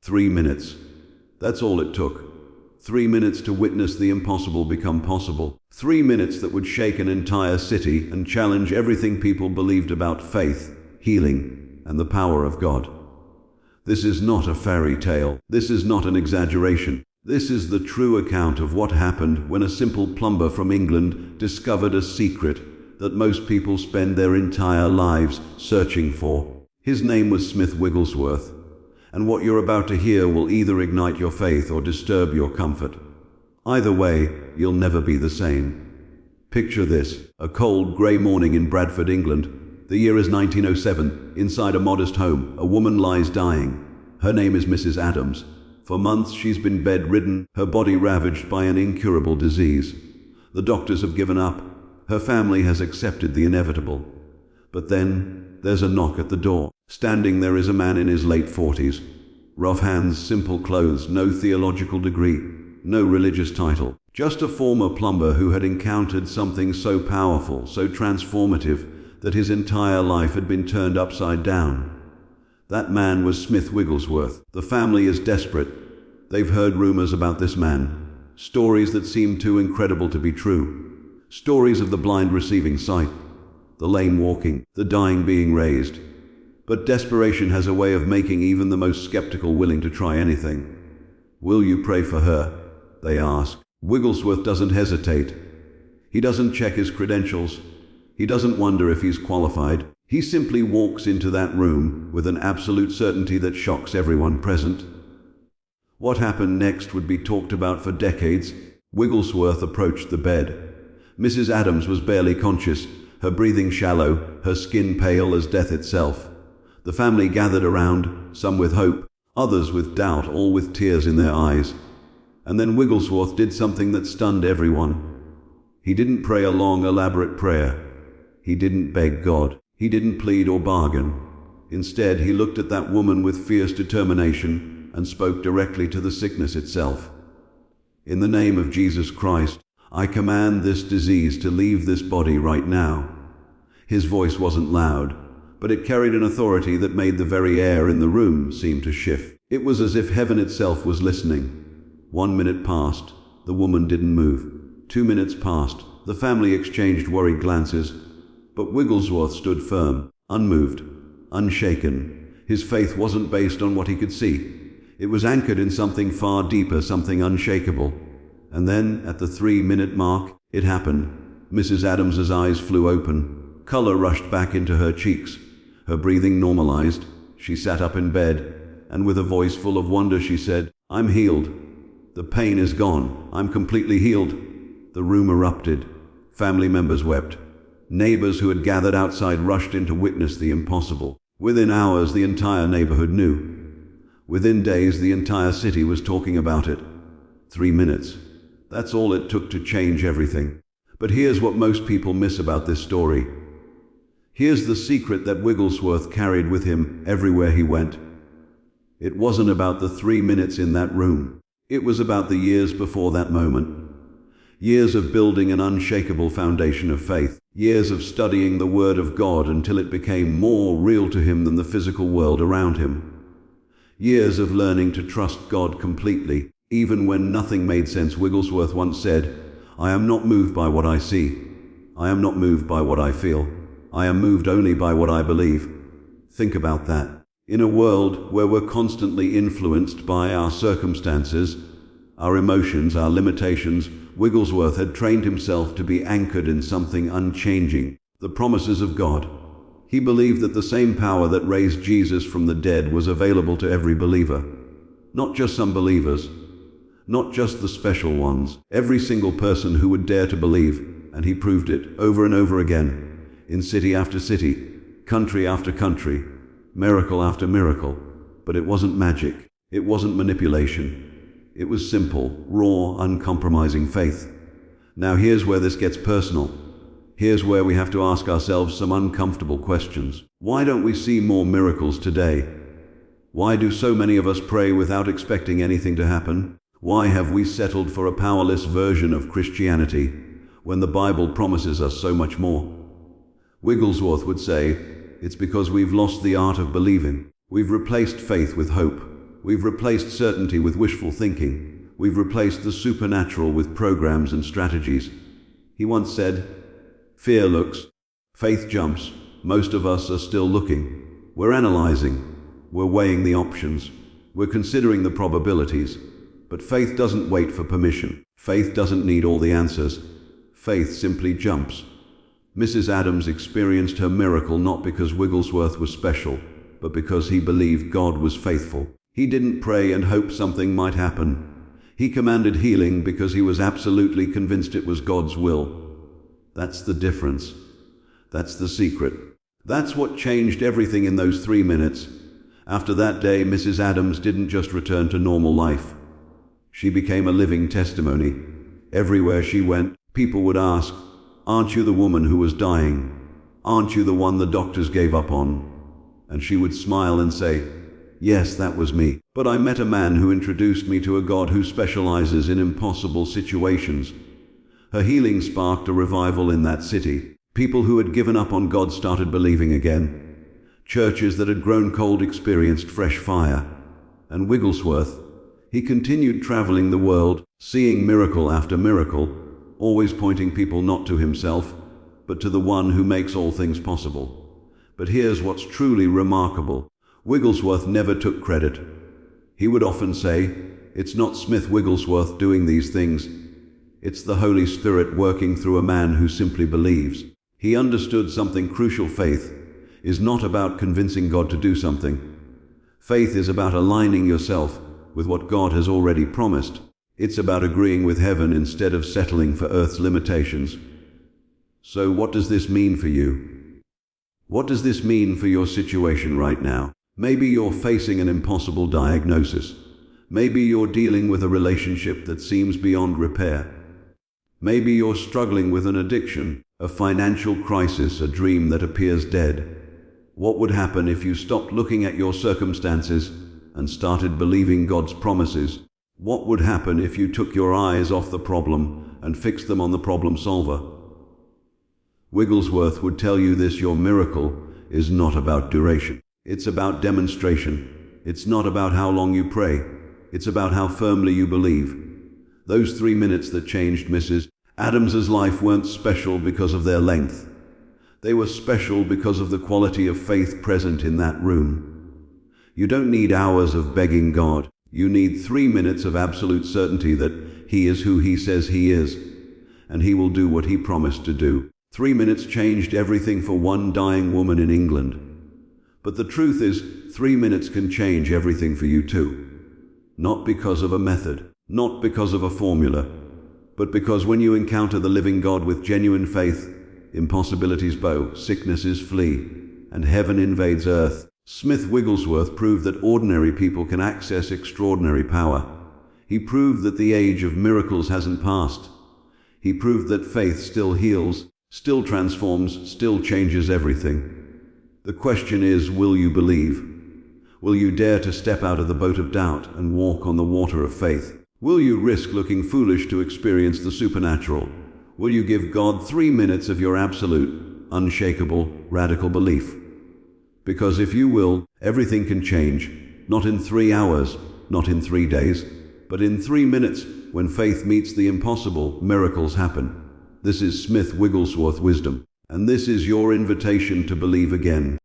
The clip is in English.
3 minutes. That's all it took. 3 minutes to witness the impossible become possible. 3 minutes that would shake an entire city and challenge everything people believed about faith, healing, and the power of God. This is not a fairy tale. This is not an exaggeration. This is the true account of what happened when a simple plumber from England discovered a secret that most people spend their entire lives searching for. His name was Smith Wigglesworth, and what you're about to hear will either ignite your faith or disturb your comfort. Either way, you'll never be the same. Picture this: a cold, grey morning in Bradford, England. The year is 1907. Inside a modest home, a woman lies dying. Her name is Mrs. Adams. For months she's been bedridden, her body ravaged by an incurable disease. The doctors have given up. Her family has accepted the inevitable. But then there's a knock at the door. Standing there is a man in his late 40s. Rough hands, simple clothes, no theological degree, no religious title. Just a former plumber who had encountered something so powerful, so transformative, that his entire life had been turned upside down. That man was Smith Wigglesworth. The family is desperate. They've heard rumors about this man. Stories that seem too incredible to be true. Stories of the blind receiving sight, the lame walking, the dying being raised. But desperation has a way of making even the most skeptical willing to try anything. "Will you pray for her?" they ask. Wigglesworth doesn't hesitate. He doesn't check his credentials. He doesn't wonder if he's qualified. He simply walks into that room with an absolute certainty that shocks everyone present. What happened next would be talked about for decades. Wigglesworth approached the bed. Mrs. Adams was barely conscious, her breathing shallow, her skin pale as death itself. The family gathered around, some with hope, others with doubt, all with tears in their eyes. And then Wigglesworth did something that stunned everyone. He didn't pray a long, elaborate prayer. He didn't beg God. He didn't plead or bargain. Instead, he looked at that woman with fierce determination and spoke directly to the sickness itself. "In the name of Jesus Christ, I command this disease to leave this body right now." His voice wasn't loud, but it carried an authority that made the very air in the room seem to shift. It was as if heaven itself was listening. 1 minute passed. The woman didn't move. 2 minutes passed. The family exchanged worried glances. But Wigglesworth stood firm, unmoved, unshaken. His faith wasn't based on what he could see. It was anchored in something far deeper, something unshakable. And then, at the 3-minute mark, it happened. Mrs. Adams's eyes flew open. Color rushed back into her cheeks. Her breathing normalized. She sat up in bed, and with a voice full of wonder she said, "I'm healed. The pain is gone. I'm completely healed." The room erupted. Family members wept. Neighbors who had gathered outside rushed in to witness the impossible. Within hours, the entire neighborhood knew. Within days, the entire city was talking about it. 3 minutes. That's all it took to change everything. But here's what most people miss about this story. Here's the secret that Wigglesworth carried with him everywhere he went. It wasn't about the 3 minutes in that room. It was about the years before that moment. Years of building an unshakable foundation of faith. Years of studying the Word of God until it became more real to him than the physical world around him. Years of learning to trust God completely, even when nothing made sense. Wigglesworth once said, "I am not moved by what I see. I am not moved by what I feel. I am moved only by what I believe." Think about that. In a world where we're constantly influenced by our circumstances, our emotions, our limitations, Wigglesworth had trained himself to be anchored in something unchanging, the promises of God. He believed that the same power that raised Jesus from the dead was available to every believer. Not just some believers, not just the special ones, every single person who would dare to believe, and he proved it over and over again, in city after city, country after country, miracle after miracle. But it wasn't magic, it wasn't manipulation. It was simple, raw, uncompromising faith. Now here's where this gets personal. Here's where we have to ask ourselves some uncomfortable questions. Why don't we see more miracles today? Why do so many of us pray without expecting anything to happen? Why have we settled for a powerless version of Christianity when the Bible promises us so much more? Wigglesworth would say, it's because we've lost the art of believing. We've replaced faith with hope. We've replaced certainty with wishful thinking. We've replaced the supernatural with programs and strategies. He once said, "Fear looks, faith jumps." Most of us are still looking. We're analyzing. We're weighing the options. We're considering the probabilities. But faith doesn't wait for permission. Faith doesn't need all the answers. Faith simply jumps. Mrs. Adams experienced her miracle not because Wigglesworth was special, but because he believed God was faithful. He didn't pray and hope something might happen. He commanded healing because he was absolutely convinced it was God's will. That's the difference. That's the secret. That's what changed everything in those 3 minutes. After that day, Mrs. Adams didn't just return to normal life. She became a living testimony. Everywhere she went, people would ask, "Aren't you the woman who was dying? Aren't you the one the doctors gave up on?" And she would smile and say, "Yes, that was me. But I met a man who introduced me to a God who specializes in impossible situations." Her healing sparked a revival in that city. People who had given up on God started believing again. Churches that had grown cold experienced fresh fire. And Wigglesworth, he continued traveling the world, seeing miracle after miracle, always pointing people not to himself, but to the one who makes all things possible. But here's what's truly remarkable. Wigglesworth never took credit. He would often say, "It's not Smith Wigglesworth doing these things. It's the Holy Spirit working through a man who simply believes." He understood something crucial. Faith is not about convincing God to do something. Faith is about aligning yourself with what God has already promised. It's about agreeing with heaven instead of settling for earth's limitations. So what does this mean for you? What does this mean for your situation right now? Maybe you're facing an impossible diagnosis. Maybe you're dealing with a relationship that seems beyond repair. Maybe you're struggling with an addiction, a financial crisis, a dream that appears dead. What would happen if you stopped looking at your circumstances and started believing God's promises? What would happen if you took your eyes off the problem and fixed them on the problem solver? Wigglesworth would tell you this: your miracle is not about duration. It's about demonstration. It's not about how long you pray. It's about how firmly you believe. Those 3 minutes that changed Mrs. Adams's life weren't special because of their length. They were special because of the quality of faith present in that room. You don't need hours of begging God. You need 3 minutes of absolute certainty that He is who He says He is, and He will do what He promised to do. 3 minutes changed everything for one dying woman in England. But the truth is, 3 minutes can change everything for you too. Not because of a method, not because of a formula, but because when you encounter the living God with genuine faith, impossibilities bow, sicknesses flee, and heaven invades earth. Smith Wigglesworth proved that ordinary people can access extraordinary power. He proved that the age of miracles hasn't passed. He proved that faith still heals, still transforms, still changes everything. The question is, will you believe? Will you dare to step out of the boat of doubt and walk on the water of faith? Will you risk looking foolish to experience the supernatural? Will you give God 3 minutes of your absolute, unshakable, radical belief? Because if you will, everything can change, not in 3 hours, not in 3 days, but in 3 minutes. When faith meets the impossible, miracles happen. This is Smith Wigglesworth wisdom, and this is your invitation to believe again.